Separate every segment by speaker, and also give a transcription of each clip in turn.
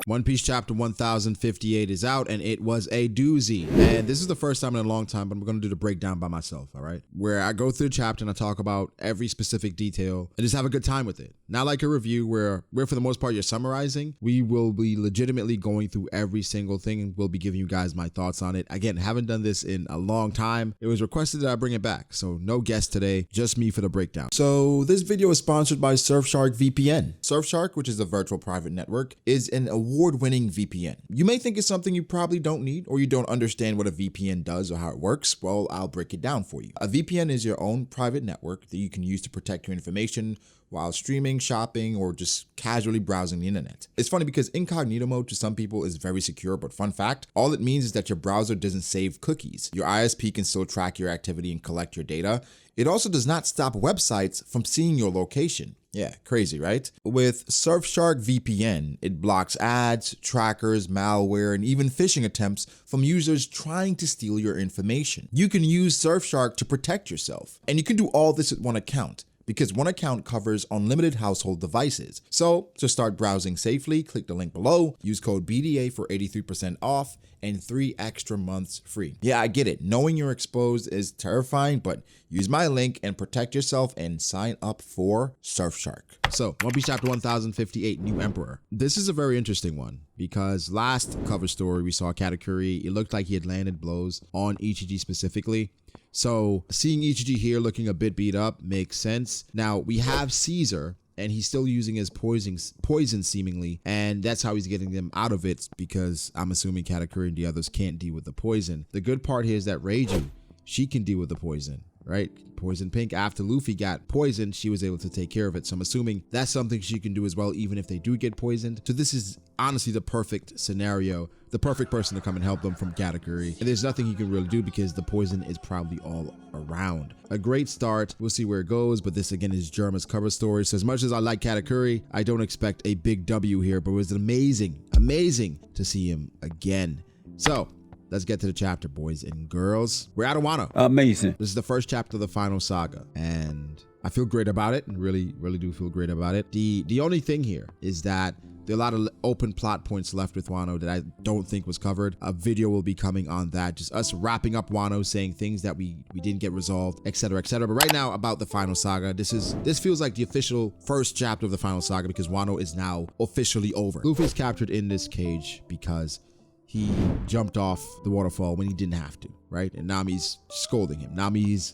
Speaker 1: One Piece chapter 1058 is out, and it was a doozy. And this is the first time in a long time, but I'm going to do the breakdown by myself, all right? Where I go through the chapter and I talk about every specific detail and just have a good time with it. Not like a review where for the most part you're summarizing. We will be legitimately going through every single thing and we'll be giving you guys my thoughts on it. Again, haven't done this in a long time. It was requested that I bring it back, so no guest today, just me for the breakdown. So this video is sponsored by Surfshark VPN. Surfshark, which is a virtual private network, is an award-winning VPN. You may think it's something you probably don't need or you don't understand what a VPN does or how it works. Well, I'll break it down for you. A VPN is your own private network that you can use to protect your information while streaming, shopping, or just casually browsing the internet. It's funny because incognito mode to some people is very secure, but fun fact, all it means is that your browser doesn't save cookies. Your ISP can still track your activity and collect your data. It also does not stop websites from seeing your location. Yeah, crazy, right? With Surfshark VPN, it blocks ads, trackers, malware, and even phishing attempts from users trying to steal your information. You can use Surfshark to protect yourself, and you can do all this with one account, because one account covers unlimited household devices. So to start browsing safely, click the link below, use code B.D.A. for 83% off and 3 extra months free. Yeah, I get it. Knowing you're exposed is terrifying, but use my link and protect yourself and sign up for Surfshark. So, One Piece chapter 1058, New Emperor. This is a very interesting one because last cover story we saw Katakuri, it looked like he had landed blows on Ichiji specifically. So seeing Ichiji here looking a bit beat up makes sense. Now we have Caesar and he's still using his poison seemingly, and that's how he's getting them out of it, because I'm assuming Katakuri and the others can't deal with the poison. The good part here is that Reiju, she can deal with the poison, right? Poison Pink, after Luffy got poisoned, she was able to take care of it. So I'm assuming that's something she can do as well, even if they do get poisoned. So this is honestly the perfect scenario, the perfect person to come and help them from Katakuri. And there's nothing he can really do because the poison is probably all around. A great start. We'll see where it goes, but this again is Germa's cover story. So as much as I like Katakuri, I don't expect a big W here, but it was amazing to see him again. So let's get to the chapter, boys and girls. We're out of Wano.
Speaker 2: Amazing.
Speaker 1: This is the first chapter of the final saga, and I feel great about it. Really do feel great about it. The only thing here is that there are a lot of open plot points left with Wano that I don't think was covered. A video will be coming on that, just us wrapping up Wano, saying things that we didn't get resolved, etc., etc. But right now, about the final saga, this feels like the official first chapter of the final saga because Wano is now officially over. Luffy's captured in this cage because he jumped off the waterfall when he didn't have to, right? And Nami's scolding him. Nami's,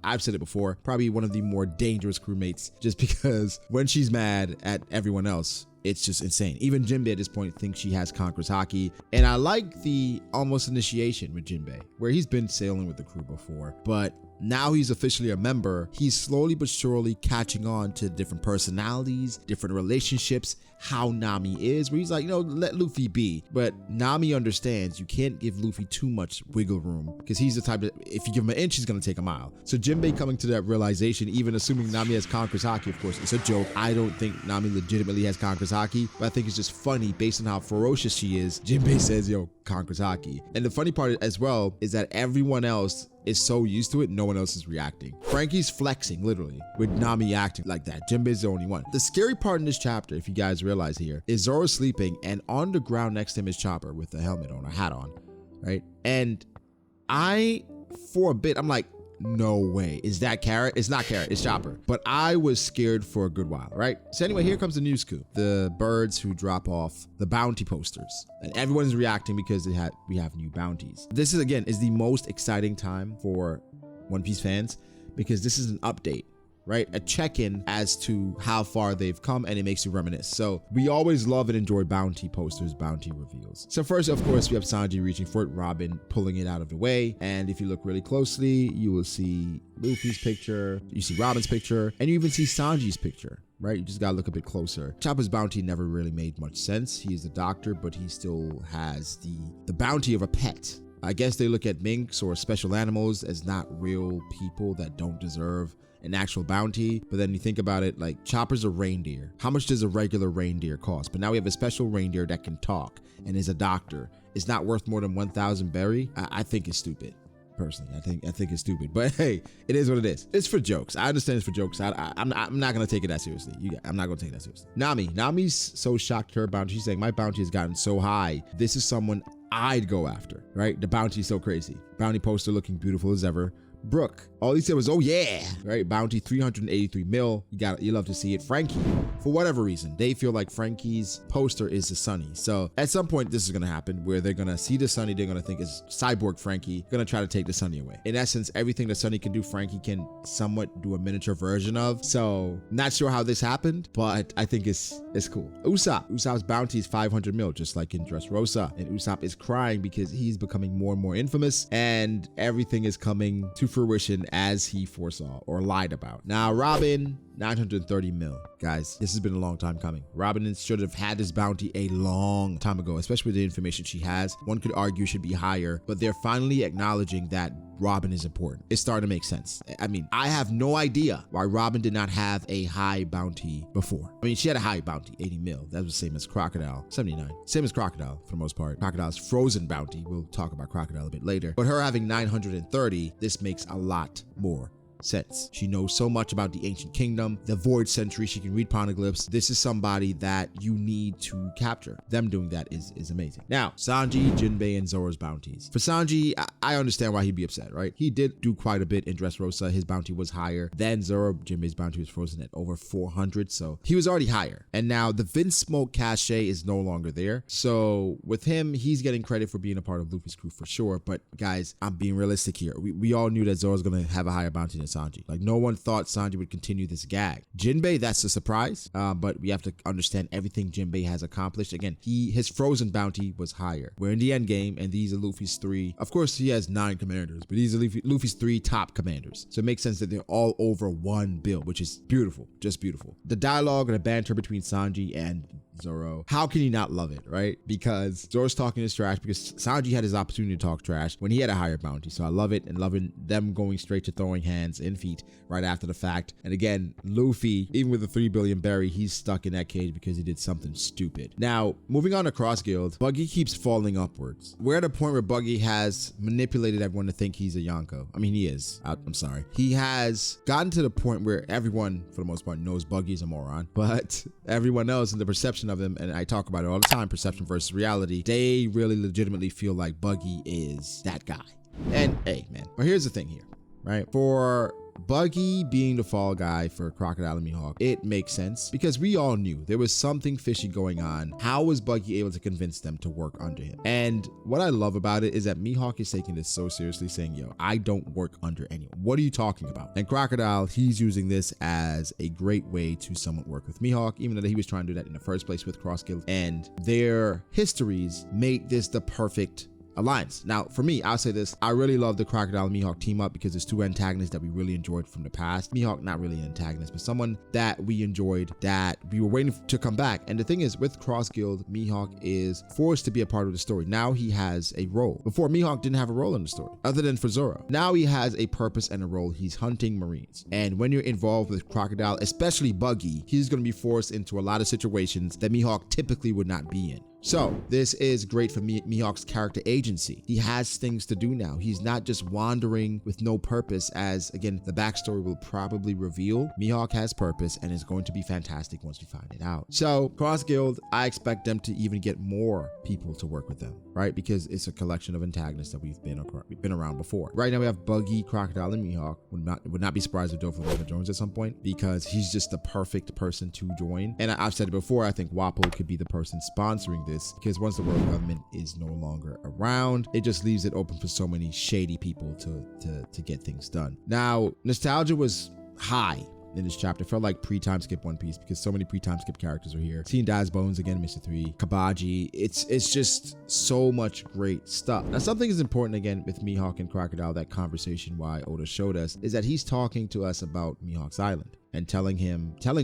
Speaker 1: I've said it before, probably one of the more dangerous crewmates, just because when she's mad at everyone else, it's just insane. Even Jinbei at this point thinks she has Conqueror's Haki. And I like the almost initiation with Jinbei, where he's been sailing with the crew before, but now he's officially a member. He's slowly but surely catching on to different personalities, different relationships, how Nami is, where he's like, let Luffy be. But Nami understands you can't give Luffy too much wiggle room because he's the type that if you give him an inch, he's gonna take a mile. So Jinbei coming to that realization, even assuming Nami has Conqueror's Haki, of course, it's a joke. I don't think Nami legitimately has Conqueror's Haki, but I think it's just funny based on how ferocious she is. Jinbei says, Conqueror's Haki. And the funny part as well is that everyone else is so used to it, no one else is reacting. Frankie's flexing, literally, with Nami acting like that. Jinbei's the only one. The scary part in this chapter, if you guys realize here, is Zoro sleeping, and on the ground next to him is Chopper with a helmet on, a hat on, right? And for a bit, I'm like, no way. Is that Carrot? It's not Carrot, it's Chopper. But I was scared for a good while, right? So anyway, here comes the news scoop. The birds who drop off the bounty posters. And everyone's reacting because we have new bounties. This is the most exciting time for One Piece fans because this is an update, right? A check-in as to how far they've come, and it makes you reminisce. So we always love and enjoy bounty posters, bounty reveals. So first, of course, we have Sanji reaching for it, Robin pulling it out of the way. And if you look really closely, you will see Luffy's picture, you see Robin's picture, and you even see Sanji's picture, right? You just gotta look a bit closer. Chopper's bounty never really made much sense. He is a doctor, but he still has the bounty of a pet. I guess they look at minks or special animals as not real people that don't deserve an actual bounty. But then you think about it, like Chopper's a reindeer. How much does a regular reindeer cost? But now we have a special reindeer that can talk and is a doctor. It's not worth more than 1,000 berry. I think it's stupid. personally. I think it's stupid, but hey, it is what it is. It's for jokes. I understand it's for jokes. I'm not gonna take it that seriously. I'm not gonna take it that seriously. Nami's so shocked her bounty. She's saying, my bounty has gotten so high. This is someone I'd go after, right? The bounty is so crazy. Bounty poster looking beautiful as ever. Brooke, all he said was, oh yeah, right? Bounty 383 mil. You love to see it. Frankie, for whatever reason, they feel like Frankie's poster is the Sunny. So at some point, this is gonna happen where they're gonna see the Sunny. They're gonna think it's Cyborg Frankie, gonna try to take the Sunny away. In essence, everything the Sunny can do, Frankie can somewhat do a miniature version of. So not sure how this happened, but I think it's cool. Usopp's bounty is 500 mil, just like in Dressrosa. And Usopp is crying because he's becoming more and more infamous, and everything is coming to fruition as he foresaw or lied about. Now, Robin, 930 mil. Guys, this has been a long time coming. Robin should have had this bounty a long time ago, especially with the information she has. One could argue should be higher, but they're finally acknowledging that Robin is important. It's starting to make sense. I mean, I have no idea why Robin did not have a high bounty before. I mean, she had a high bounty, 80 mil. That was the same as Crocodile, 79. Same as Crocodile for the most part. Crocodile's frozen bounty. We'll talk about Crocodile a bit later. But her having 930, this makes a lot more sense. She knows so much about the ancient kingdom, the void century. She can read poneglyphs. This is somebody that you need to capture. Them doing that is amazing. Now, Sanji, Jinbei, and Zoro's bounties. For Sanji, I understand why he'd be upset, right? He did do quite a bit in Dressrosa. His bounty was higher than Zoro. Jinbei's bounty was frozen at over 400, so he was already higher. And now the Vince Smoke cachet is no longer there. So with him, he's getting credit for being a part of Luffy's crew for sure. But guys, I'm being realistic here. We all knew that Zoro's gonna have a higher bounty than Sanji. Like, no one thought Sanji would continue this gag. Jinbei, that's a surprise, but we have to understand everything Jinbei has accomplished. Again, his frozen bounty was higher. We're in the end game, and these are Luffy's 3. Of course, he has 9 commanders, but these are Luffy's 3 top commanders. So it makes sense that they're all over 1 bill, which is beautiful, just beautiful. The dialogue and the banter between Sanji and Zoro, how can you not love it, right? Because Zoro's talking his trash because Sanji had his opportunity to talk trash when he had a higher bounty. So I love it, and loving them going straight to throwing hands and feet right after the fact. And again, Luffy, even with the 3 billion berry, he's stuck in that cage because he did something stupid. Now, moving on to Cross Guild, Buggy keeps falling upwards. We're at a point where Buggy has manipulated everyone to think he's a Yonko. I mean, he is. I'm sorry. He has gotten to the point where everyone, for the most part, knows Buggy's a moron, but everyone else in the perception of him, and I talk about it all the time, perception versus reality, they really legitimately feel like Buggy is that guy. And hey, man, but here's the thing here, right? For Buggy being the fall guy for Crocodile and Mihawk, it makes sense because we all knew there was something fishy going on. How was Buggy able to convince them to work under him? And what I love about it is that Mihawk is taking this so seriously, saying, yo, I don't work under anyone. What are you talking about? And Crocodile, he's using this as a great way to somewhat work with Mihawk, even though he was trying to do that in the first place with Cross Guild. And their histories make this the perfect alliance. Now, for me, I'll say this. I really love the Crocodile and Mihawk team up because there's 2 antagonists that we really enjoyed from the past. Mihawk, not really an antagonist, but someone that we enjoyed, that we were waiting to come back. And the thing is, with Cross Guild, Mihawk is forced to be a part of the story. Now he has a role. Before, Mihawk didn't have a role in the story, other than for Zoro. Now he has a purpose and a role. He's hunting Marines. And when you're involved with Crocodile, especially Buggy, he's going to be forced into a lot of situations that Mihawk typically would not be in. So this is great for Mihawk's character agency. He has things to do now. He's not just wandering with no purpose, as again, the backstory will probably reveal. Mihawk has purpose, and it's going to be fantastic once we find it out. So Cross Guild, I expect them to even get more people to work with them, right? Because it's a collection of antagonists that we've been around before. Right now we have Buggy, Crocodile, and Mihawk. Would not be surprised if Doflamingo joins at some point because he's just the perfect person to join. And I've said it before, I think Wappo could be the person sponsoring this, because once the world government is no longer around, it just leaves it open for so many shady people to get things done. Now, nostalgia was high in this chapter. It felt like pre-time skip One Piece because so many pre-time skip characters are here. Seeing Daz Bones again, Mr. 3, Kabaji, it's just so much great stuff. Now, something is important again with Mihawk and Crocodile, that conversation why Oda showed us, is that he's talking to us about Mihawk's Island and telling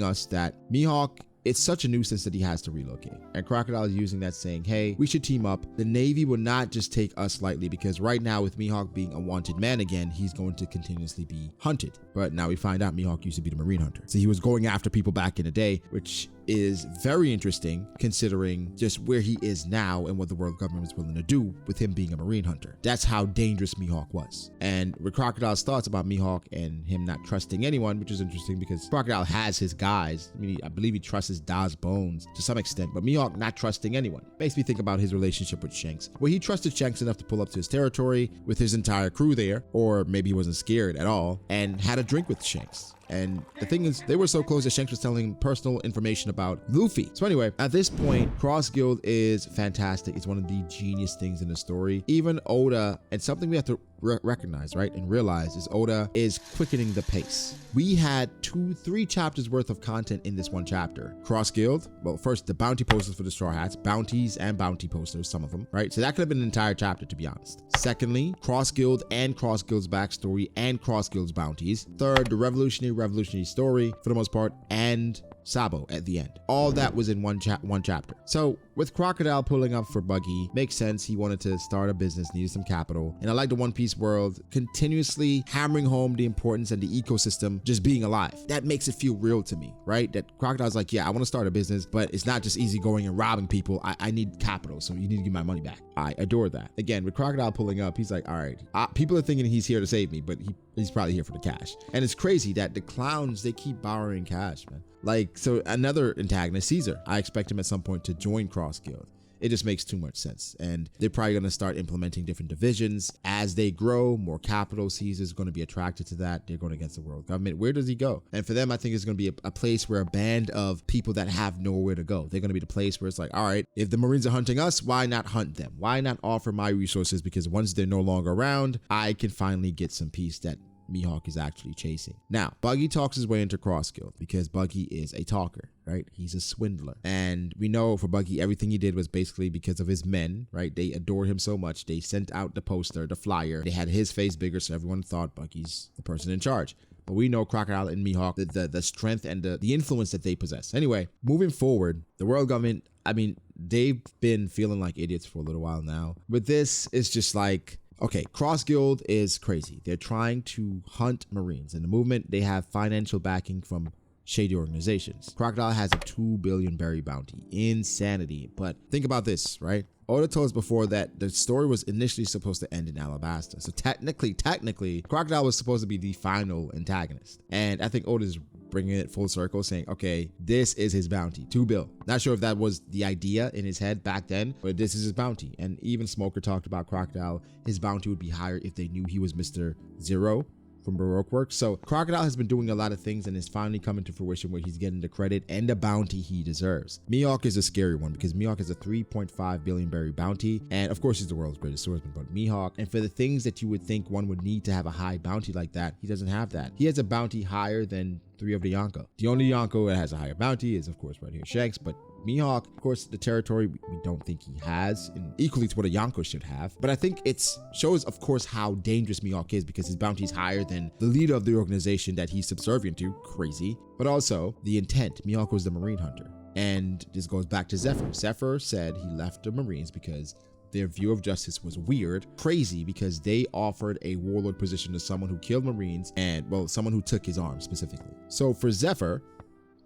Speaker 1: us that Mihawk, it's such a nuisance that he has to relocate. And Crocodile is using that, saying, hey, we should team up. The Navy will not just take us lightly, because right now with Mihawk being a wanted man again, he's going to continuously be hunted. But now we find out Mihawk used to be the Marine hunter. So he was going after people back in the day, which is very interesting considering just where he is now and what the world government was willing to do with him being a Marine hunter. That's how dangerous Mihawk was. And with Crocodile's thoughts about Mihawk and him not trusting anyone, which is interesting because Crocodile has his guys. I mean, I believe he trusts Da's bones to some extent, but Mihawk not trusting anyone makes me think about his relationship with Shanks, where he trusted Shanks enough to pull up to his territory with his entire crew there, or maybe he wasn't scared at all, and had a drink with Shanks. And the thing is, they were so close that Shanks was telling personal information about Luffy. So anyway, at this point, Cross Guild is fantastic. It's one of the genius things in the story. Even Oda, and something we have to recognize, right, and realize is Oda is quickening the pace. We had 2-3 chapters worth of content in this one chapter. Cross Guild, well, first the bounty posters for the Straw Hats, bounties and bounty posters, some of them, right? So that could have been an entire chapter, to be honest. Secondly, Cross Guild and Cross Guild's backstory and Cross Guild's bounties. Third, the revolutionary story for the most part, and Sabo at the end. All that was in one chapter. So with Crocodile pulling up for Buggy, makes sense. He wanted to start a business, needed some capital. And I like the One Piece world continuously hammering home the importance and the ecosystem just being alive. That makes it feel real to me, right? That Crocodile's like, yeah, I want to start a business, but it's not just easy going and robbing people. I need capital, so you need to give my money back. I adore that. Again, with Crocodile pulling up, he's like, all right, people are thinking he's here to save me, but he's probably here for the cash. And it's crazy that the clowns, they keep borrowing cash, man. Like, so another antagonist, Caesar, I expect him at some point to join Cross Guild. It just makes too much sense. And they're probably going to start implementing different divisions. As they grow, more capital, Caesar's going to be attracted to that. They're going against the world government. Where does he go? And for them, I think it's going to be a place where a band of people that have nowhere to go. They're going to be the place where it's like, all right, if the Marines are hunting us, why not hunt them? Why not offer my resources? Because once they're no longer around, I can finally get some peace that Mihawk is actually chasing. Now, Buggy talks his way into Cross Guild because Buggy is a talker, right? He's a swindler. And we know for Buggy, everything he did was basically because of his men, right? They adored him so much. They sent out the poster, the flyer. They had his face bigger, so everyone thought Buggy's the person in charge. But we know Crocodile and Mihawk, the strength and the influence that they possess. Anyway, moving forward, the world government, I mean, they've been feeling like idiots for a little while now. But this is just like, okay, Cross Guild is crazy. They're trying to hunt Marines. In the movement, they have financial backing from shady organizations. Crocodile has a 2 billion berry bounty. Insanity. But think about this, right? Oda told us before that the story was initially supposed to end in Alabasta. So technically, Crocodile was supposed to be the final antagonist. And I think Oda's bringing it full circle, saying, okay, this is his bounty, 2 bill. Not sure if that was the idea in his head back then, but this is his bounty. And even Smoker talked about Crocodile. His bounty would be higher if they knew he was Mr. Zero from Baroque Works. So Crocodile has been doing a lot of things and is finally coming to fruition where he's getting the credit and the bounty he deserves. Mihawk is a scary one because Mihawk has a 3.5 billion berry bounty. And of course, he's the world's greatest swordsman, but Mihawk, and for the things that you would think one would need to have a high bounty like that, he doesn't have that. He has a bounty higher than 3 of the Yonko. The only Yonko that has a higher bounty is, of course, right here, Shanks, but Mihawk, of course, the territory we don't think he has, and equally to what a Yonko should have. But I think it shows, of course, how dangerous Mihawk is because his bounty is higher than the leader of the organization that he's subservient to. Crazy. But also the intent. Mihawk was the Marine hunter. And this goes back to Zephyr. Zephyr said he left the Marines because their view of justice was weird, crazy, because they offered a warlord position to someone who killed Marines and, well, someone who took his arms specifically. So for Zephyr,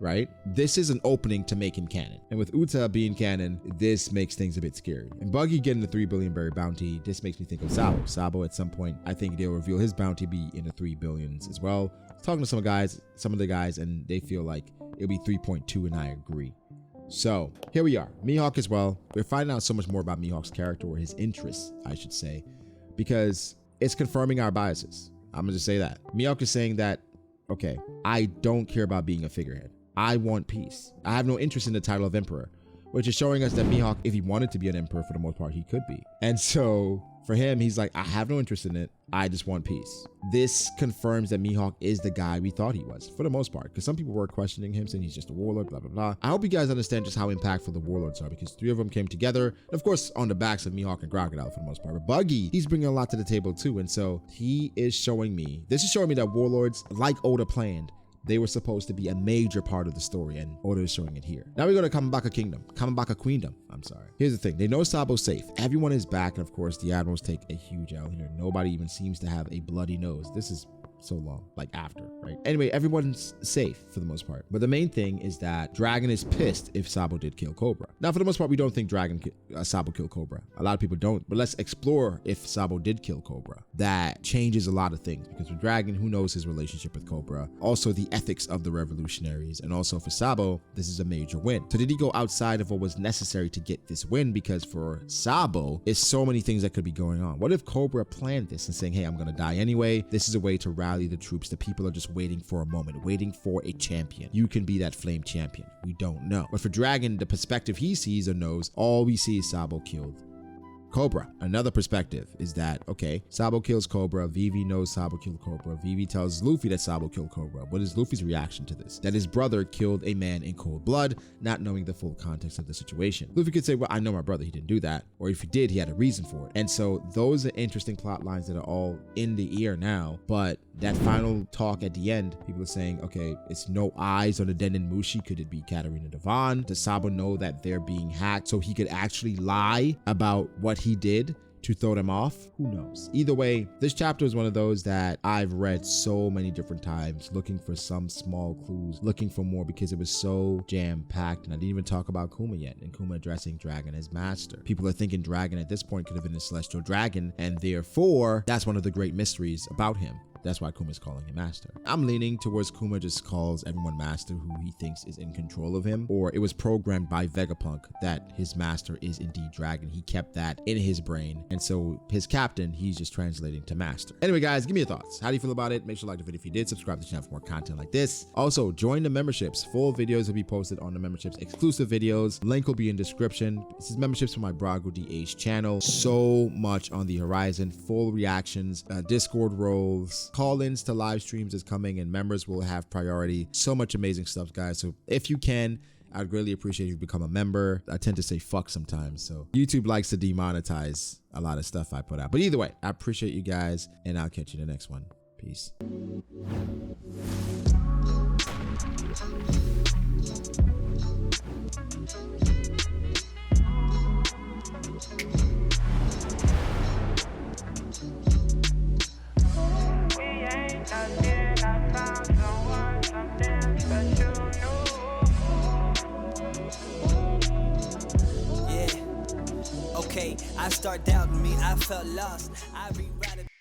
Speaker 1: right, this is an opening to make him canon. And with Uta being canon, this makes things a bit scary. And Buggy getting the 3 billion berry bounty, this makes me think of Sabo. Sabo at some point, I think they'll reveal his bounty be in the 3 billions as well. Talking to some of the guys, and they feel like it'll be 3.2, and I agree. So here we are, Mihawk as well. We're finding out so much more about Mihawk's character, or his interests, I should say, because it's confirming our biases. I'm gonna just say that. Mihawk is saying that, okay, I don't care about being a figurehead. I want peace. I have no interest in the title of emperor, which is showing us that Mihawk, if he wanted to be an emperor for the most part, he could be. And so for him, he's like, I have no interest in it. I just want peace. This confirms that Mihawk is the guy we thought he was for the most part, because some people were questioning him, saying he's just a warlord, blah, blah, blah. I hope you guys understand just how impactful the warlords are, because 3 of them came together, of course, on the backs of Mihawk and Crocodile for the most part. But Buggy, he's bringing a lot to the table too. And so he is showing me, this is showing me that warlords, like Oda planned, they were supposed to be a major part of the story, and Oda is showing it here. Now we go to Kamabaka Queendom. I'm sorry. Here's the thing. They know Sabo's safe. Everyone is back, and of course, the admirals take a huge L here. Nobody even seems to have a bloody nose. This is so long, like after, right? Anyway, everyone's safe for the most part. But the main thing is that Dragon is pissed if Sabo did kill Cobra. Now, for the most part, we don't think Sabo killed Cobra. A lot of people don't, but let's explore if Sabo did kill Cobra. That changes a lot of things, because with Dragon, who knows his relationship with Cobra? Also the ethics of the revolutionaries, and also for Sabo, this is a major win. So did he go outside of what was necessary to get this win? Because for Sabo, it's so many things that could be going on. What if Cobra planned this and saying, hey, I'm gonna die anyway. This is a way to rally the troops. The people are just waiting for a moment, waiting for a champion. You can be that flame champion. We don't know. But for Dragon, the perspective he sees or knows, all we see is Sabo killed Cobra. Another perspective is that, okay, Sabo kills Cobra. Vivi knows Sabo killed Cobra. Vivi tells Luffy that Sabo killed Cobra. What is Luffy's reaction to this? That his brother killed a man in cold blood, not knowing the full context of the situation. Luffy could say, well, I know my brother, he didn't do that. Or if he did, he had a reason for it. And so those are interesting plot lines that are all in the ear now. But that final talk at the end, people are saying, okay, it's no eyes on the Den and Mushi. Could it be Katarina Devon? Does Sabo know that they're being hacked so he could actually lie about what he did to throw them off? Who knows? Either way, this chapter is one of those that I've read so many different times, looking for some small clues, looking for more, because it was so jam-packed. And I didn't even talk about Kuma yet, and Kuma addressing Dragon as master. People are thinking Dragon at this point could have been a celestial dragon, and therefore that's one of the great mysteries about him. That's why Kuma's calling him master. I'm leaning towards Kuma just calls everyone master who he thinks is in control of him, or it was programmed by Vegapunk that his master is indeed Dragon. He kept that in his brain, and so his captain, he's just translating to master. Anyway, guys, give me your thoughts. How do you feel about it? Make sure to like the video if you did. Subscribe to the channel for more content like this. Also, join the memberships. Full videos will be posted on the memberships. Exclusive videos. Link will be in description. This is memberships for my Brago DH channel. So much on the horizon. Full reactions, Discord roles, call-ins to live streams is coming, and members will have priority. So much amazing stuff, guys. So if you can, I'd really appreciate if you become a member. I tend to say fuck sometimes, so YouTube likes to demonetize a lot of stuff I put out. But either way, I appreciate you guys, and I'll catch you in the next one. Peace.
Speaker 2: I start doubting me, I felt lost. I rewrite it.